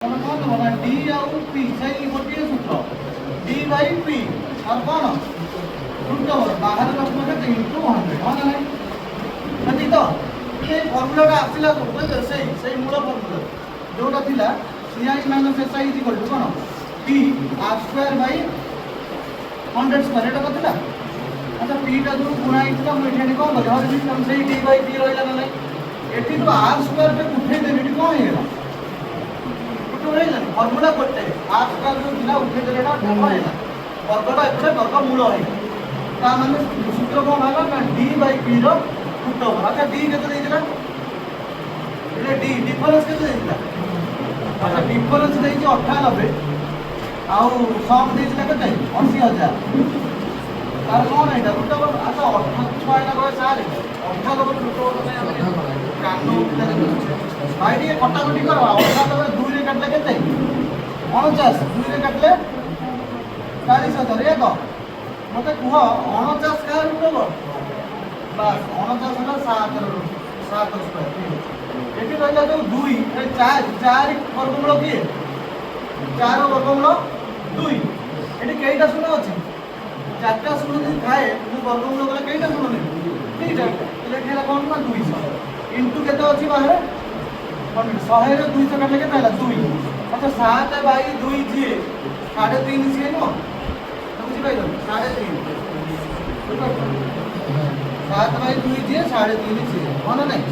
कौन होगा डी आउ पी सही गोटे सूत्र डी बाई पी और कौन रूट ओवर बाहर प्रश्न के इंटू 100 हाँ ना ठीक तो ये फर्मुलाटा आसला बुझे से मूल फर्मुला जोटा थिला C I minus S I equal to कौन P R square by 100 square एटा कथिला अच्छा पी टा जो गुणा इतला मुठेनी कौन बजे हर सिस्टम से डी बाई पी रहला ना नहीं एठी तो आर स्क्वायर पे उठे देबी कौन हेला फर्मुला करते आर स्क्वायर जो दिला उठे देलेटा ढंग हेला वर्गटा एपटे वर्ग मूल है ता माने सूत्र कोन होला ना डी बाई पी रो रूट ओवर अच्छा डी केते देइला एले डी डिफरेंस केते देइला अच्छा डिफरेंस देइछि 98 आउ सम देइछि केते 80000 तार कोन है रूट ओवर अच्छा 6 ना कोइ सारे 18 रूट ओवर में हम कानो भाई ये कटा कटी करो 18 2 रे काटले केते 49 2 रे काटले 40000 एक मते कुह 49 का रूट ओवर बस 49 हला 7 स्क्वायर एठी रहला जो 2 ए 4 वर्गमूल किए 4 वर्गमूल 2 एठी केइटा शून्य अछि चारटा शून्य दिन थाए मु वर्गमूल गले केइटा शून्य नै ठीक है एठी हला कोन ना 200 इनटू केते अछि बाहर 100 रे 200 काटले केते हला 2 अच्छा 7 बाई 2 जी 3.5 सी नो बुझी पाइलो 3.5 7 बाई 2 जी 3.5 सी हो ना नहीं